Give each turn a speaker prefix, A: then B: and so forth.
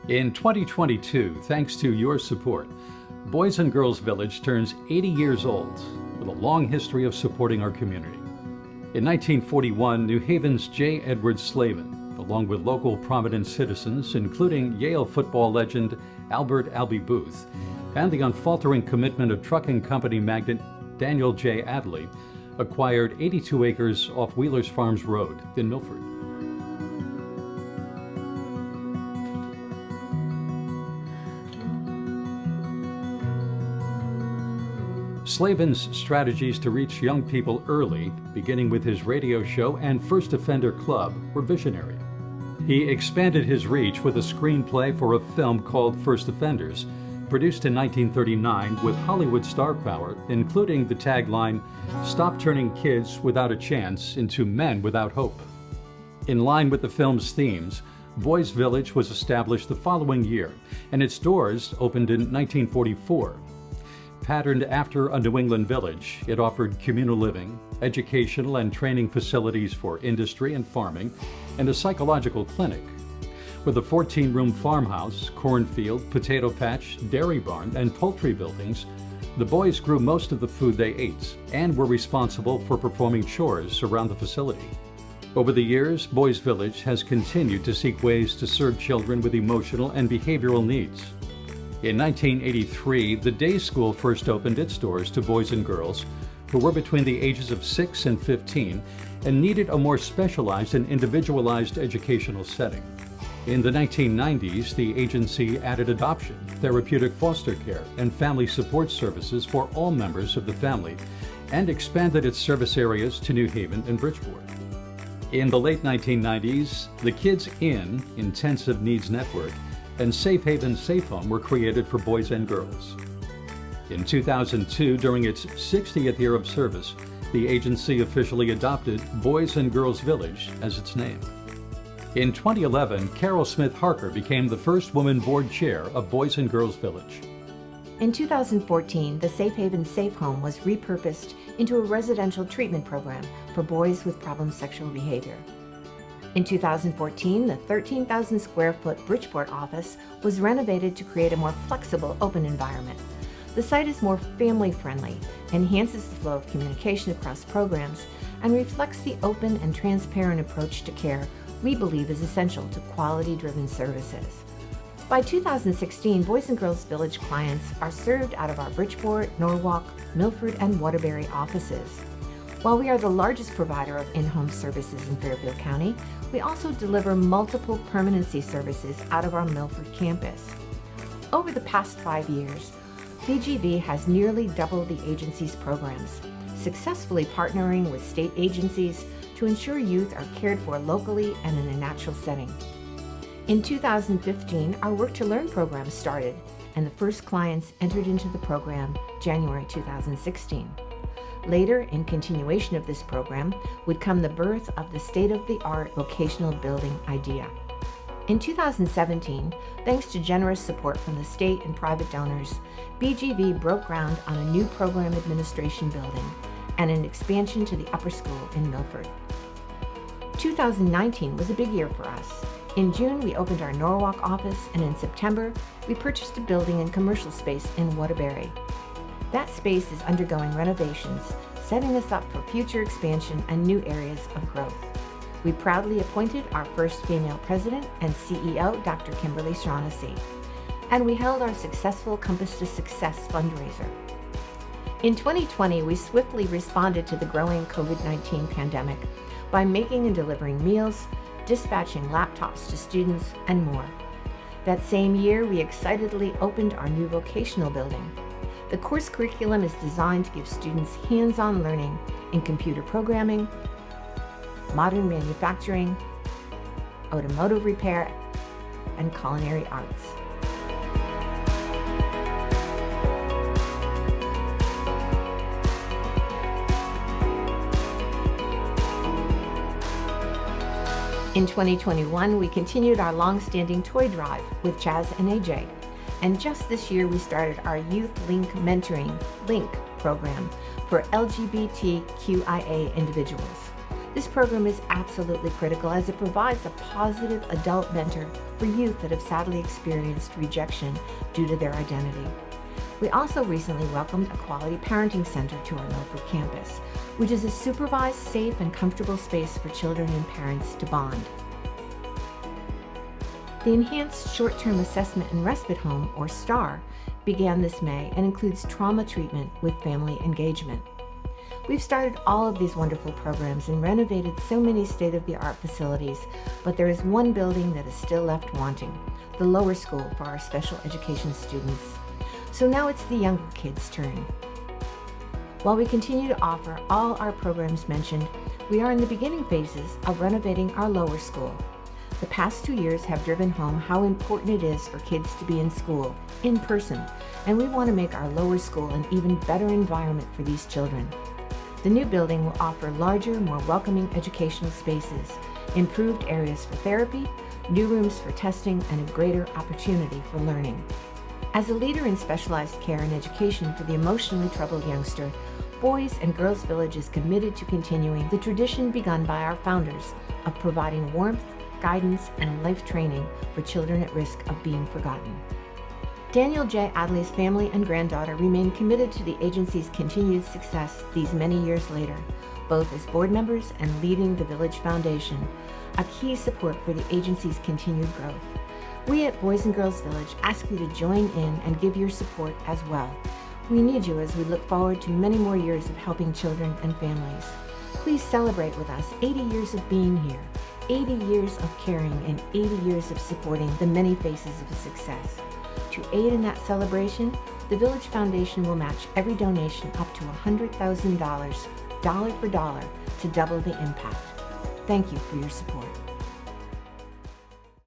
A: In 2022, thanks to your support, Boys and Girls Village turns 80 years old with a long history of supporting our community. In 1941, New Haven's J. Edward Slavin, along with local prominent citizens, including Yale football legend Albert "Albie" Booth, and the unfaltering commitment of trucking company magnate Daniel J. Adley, acquired 82 acres off Wheeler's Farms Road in Milford. Slavin's strategies to reach young people early, beginning with his radio show and First Offender Club, were visionary. He expanded his reach with a screenplay for a film called First Offenders, produced in 1939 with Hollywood star power, including the tagline, "Stop turning kids without a chance into men without hope." In line with the film's themes, Boys Village was established the following year, and its doors opened in 1944. Patterned after a New England village, it offered communal living, educational and training facilities for industry and farming, and a psychological clinic. With a 14-room farmhouse, cornfield, potato patch, dairy barn, and poultry buildings, the boys grew most of the food they ate and were responsible for performing chores around the facility. Over the years, Boys Village has continued to seek ways to serve children with emotional and behavioral needs. In 1983, the day school first opened its doors to boys and girls who were between the ages of 6 and 15 and needed a more specialized and individualized educational setting. In the 1990s, the agency added adoption, therapeutic foster care, and family support services for all members of the family, and expanded its service areas to New Haven and Bridgeport. In the late 1990s, the Kids In Intensive Needs Network and Safe Haven Safe Home were created for boys and girls. In 2002, during its 60th year of service, the agency officially adopted Boys and Girls Village as its name. In 2011, Carol Smith Harker became the first woman board chair of Boys and Girls Village.
B: In 2014, the Safe Haven Safe Home was repurposed into a residential treatment program for boys with problem sexual behavior. In 2014, the 13,000 square foot Bridgeport office was renovated to create a more flexible, open environment. The site is more family-friendly, enhances the flow of communication across programs, and reflects the open and transparent approach to care we believe is essential to quality-driven services. By 2016, Boys and Girls Village clients are served out of our Bridgeport, Norwalk, Milford, and Waterbury offices. While we are the largest provider of in-home services in Fairfield County, we also deliver multiple permanency services out of our Milford campus. Over the past 5 years, BGV has nearly doubled the agency's programs, successfully partnering with state agencies to ensure youth are cared for locally and in a natural setting. In 2015, our Work to Learn program started, and the first clients entered into the program January 2016. Later, in continuation of this program, would come the birth of the state-of-the-art vocational building idea. In 2017, thanks to generous support from the state and private donors, BGV broke ground on a new program administration building and an expansion to the upper school in Milford. 2019 was a big year for us. In June, we opened our Norwalk office, and in September, we purchased a building and commercial space in Waterbury. That space is undergoing renovations, setting us up for future expansion and new areas of growth. We proudly appointed our first female president and CEO, Dr. Kimberly Shaughnessy, and we held our successful Compass to Success fundraiser. In 2020, we swiftly responded to the growing COVID-19 pandemic by making and delivering meals, dispatching laptops to students, and more. That same year, we excitedly opened our new vocational building. The course curriculum is designed to give students hands-on learning in computer programming, modern manufacturing, automotive repair, and culinary arts. In 2021, we continued our long-standing toy drive with Chaz and AJ. And just this year, we started our Youth Link Mentoring LINK program for LGBTQIA individuals. This program is absolutely critical as it provides a positive adult mentor for youth that have sadly experienced rejection due to their identity. We also recently welcomed a Quality Parenting Center to our Milford campus, which is a supervised, safe, and comfortable space for children and parents to bond. The Enhanced Short-Term Assessment and Respite Home, or STAR, began this May and includes trauma treatment with family engagement. We've started all of these wonderful programs and renovated so many state-of-the-art facilities, but there is one building that is still left wanting, the lower school for our special education students. So now it's the younger kids' turn. While we continue to offer all our programs mentioned, we are in the beginning phases of renovating our lower school. The past 2 years have driven home how important it is for kids to be in school, in person, and we want to make our lower school an even better environment for these children. The new building will offer larger, more welcoming educational spaces, improved areas for therapy, new rooms for testing, and a greater opportunity for learning. As a leader in specialized care and education for the emotionally troubled youngster, Boys and Girls Village is committed to continuing the tradition begun by our founders of providing warmth, guidance, and life training for children at risk of being forgotten. Daniel J. Adley's family and granddaughter remain committed to the agency's continued success these many years later, both as board members and leading the Village Foundation, a key support for the agency's continued growth. We at Boys and Girls Village ask you to join in and give your support as well. We need you as we look forward to many more years of helping children and families. Please celebrate with us 80 years of being here, 80 years of caring, and 80 years of supporting the many faces of success. To aid in that celebration, the Village Foundation will match every donation up to $100,000, dollar for dollar, to double the impact. Thank you for your support.